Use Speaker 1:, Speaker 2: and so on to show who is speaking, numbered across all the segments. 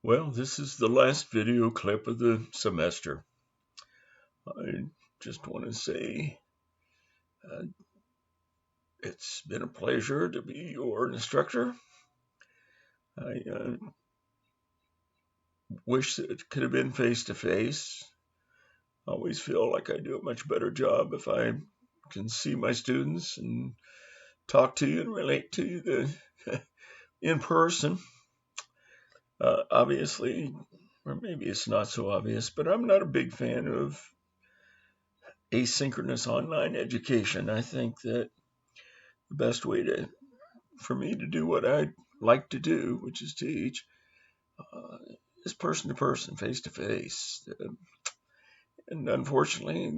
Speaker 1: Well, this is the last video clip of the semester. I just want to say uh, it's been a pleasure to be your instructor. I wish that it could have been face to face. I always feel like I do a much better job if I can see my students and talk to you and relate to you in person. Obviously, or maybe it's not so obvious, but I'm not a big fan of asynchronous online education. I think that the best way for me to do what I like to do, which is teach, uh, is person to person, face to face. And unfortunately,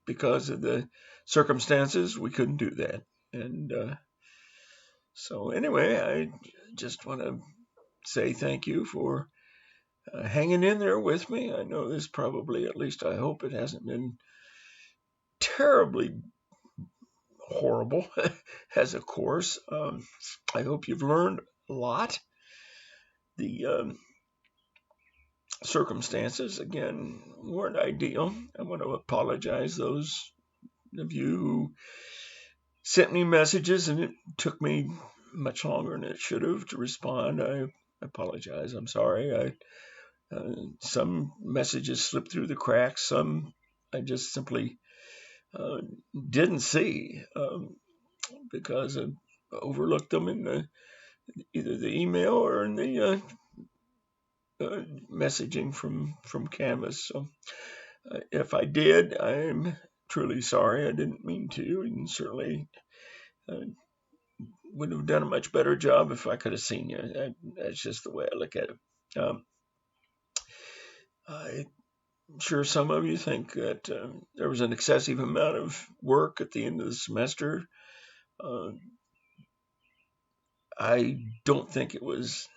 Speaker 1: because of the circumstances, we couldn't do that. And so, anyway, I just want to say thank you for hanging in there with me. I know this probably, at least I hope it hasn't been terribly horrible as a course. I hope you've learned a lot. The circumstances, again, weren't ideal. I want to apologize those of you who sent me messages and it took me much longer than it should have to respond. I apologize. I'm sorry. Some messages slipped through the cracks. Some I just simply uh, didn't see because I overlooked them in either the email or in the messaging from Canvas. So if I did, I'm truly sorry. I didn't mean to, and certainly uh, would have done a much better job if I could have seen you. That's just the way I look at it. I'm sure some of you think that there was an excessive amount of work at the end of the semester. Uh, I don't think it was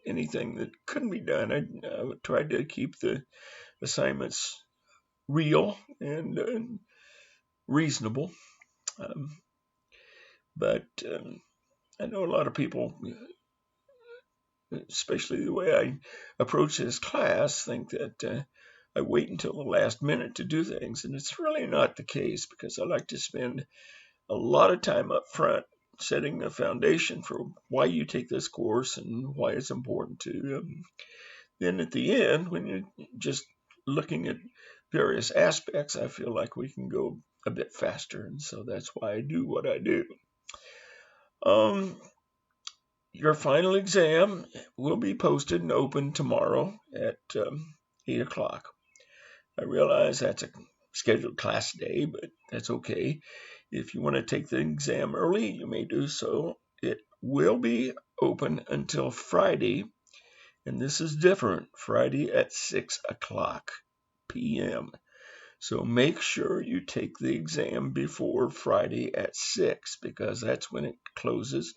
Speaker 1: anything that couldn't be done. I tried to keep the assignments real and reasonable. Um, but I know a lot of people, especially the way I approach this class, think that I wait until the last minute to do things. And it's really not the case because I like to spend a lot of time up front setting the foundation for why you take this course and why it's important to you. Then at the end, when you're just looking at various aspects, I feel like we can go a bit faster. And so that's why I do what I do. Um, your final exam will be posted and open tomorrow at 8 o'clock. I realize that's a scheduled class day, but that's okay. If you want to take the exam early, you may do so. It will be open until Friday, and this is different, Friday at 6 o'clock p.m. So make sure you take the exam before Friday at 6 because that's when it closes.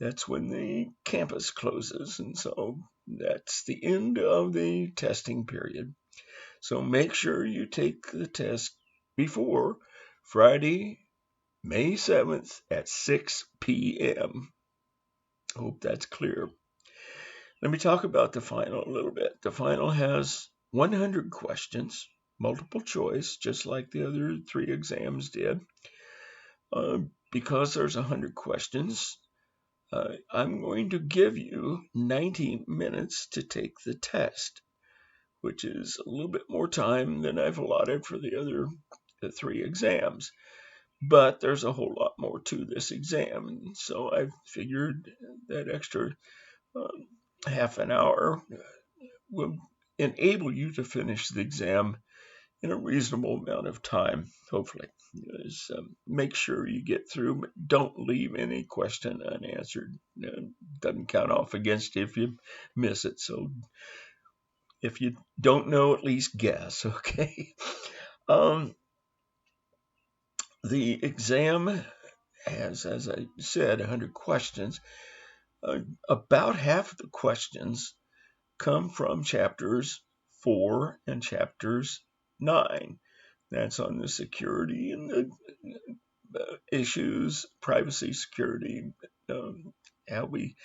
Speaker 1: That's when the campus closes, and so that's the end of the testing period. So make sure you take the test before Friday, May 7th at 6 p.m. Hope that's clear. Let me talk about the final a little bit. The final has 100 questions, multiple choice, just like the other three exams did. Because there's 100 questions, I'm going to give you 90 minutes to take the test, which is a little bit more time than I've allotted for the three exams. But there's a whole lot more to this exam, and so I figured that extra um, half an hour will enable you to finish the exam in a reasonable amount of time, hopefully. Make sure you get through, but don't leave any question unanswered. Doesn't count off against you if you miss it. So if you don't know, at least guess, okay? Um, the exam has, as I said, 100 questions. About half of the questions come from chapters 4 and chapters 9. That's on the security and the issues, privacy, security, how we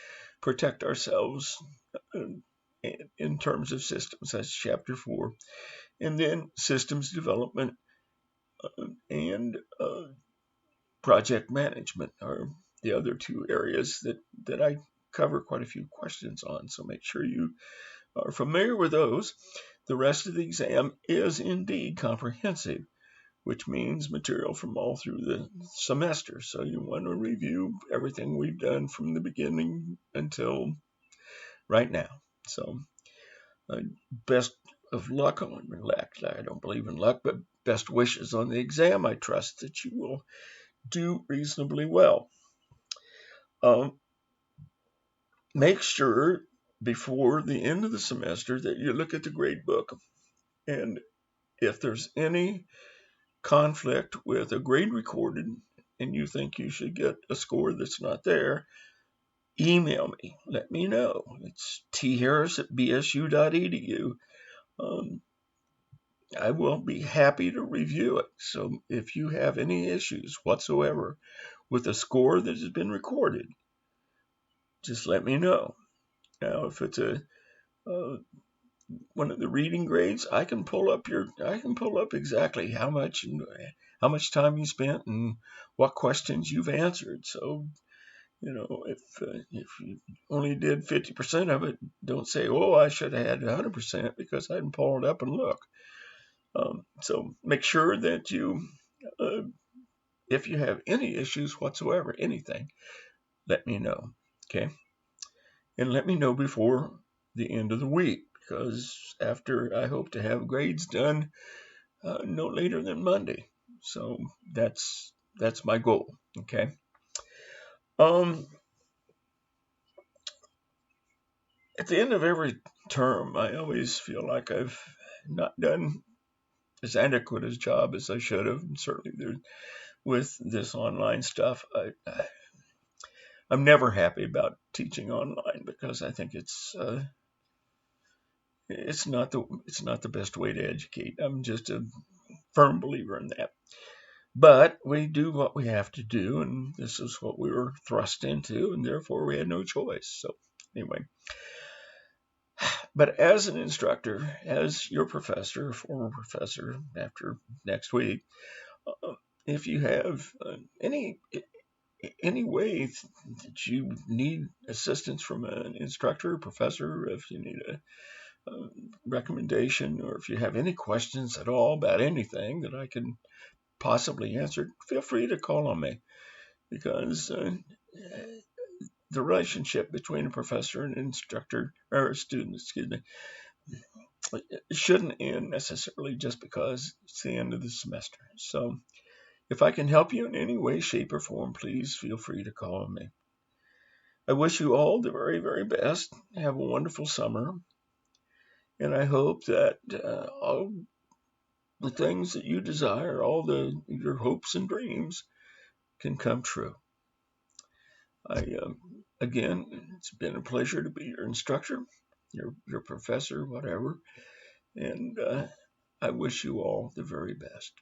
Speaker 1: protect ourselves in terms of systems. That's chapter 4. And then systems development and project management are the other two areas that I cover quite a few questions on. So make sure you are familiar with those. The rest of the exam is indeed comprehensive, which means material from all through the semester. So you want to review everything we've done from the beginning until right now. So best of luck on I don't believe in luck, but best wishes on the exam. I trust that you will do reasonably well. Make sure before the end of the semester that you look at the grade book, and if there's any conflict with a grade recorded and you think you should get a score that's not there, email me. Let me know. It's tharris@bsu.edu. I will be happy to review it. So if you have any issues whatsoever with a score that has been recorded, just let me know. Now, if it's one of the reading grades, I can pull up exactly how much time you spent and what questions you've answered. So, if you only did 50% of it, don't say, "Oh, I should have had 100% because I didn't pull it up and look." So make sure that if you have any issues whatsoever, anything, let me know. Okay, and let me know before the end of the week, because after I hope to have grades done no later than Monday. So that's my goal. Okay. At the end of every term, I always feel like I've not done as adequate a job as I should have. And certainly with this online stuff, I'm never happy about teaching online because I think it's not the best way to educate. I'm just a firm believer in that. But we do what we have to do, and this is what we were thrust into, and therefore we had no choice. So anyway, but as an instructor, as your professor, former professor after next week, if you have any way that you need assistance from an instructor, professor, if you need a recommendation, or if you have any questions at all about anything that I can possibly answer, feel free to call on me, because the relationship between a professor and instructor, or a student, shouldn't end necessarily just because it's the end of the semester. So if I can help you in any way, shape, or form, please feel free to call on me. I wish you all the very, very best. Have a wonderful summer. And I hope that all the things that you desire, your hopes and dreams, can come true. Again, it's been a pleasure to be your instructor, your professor, whatever. And I wish you all the very best.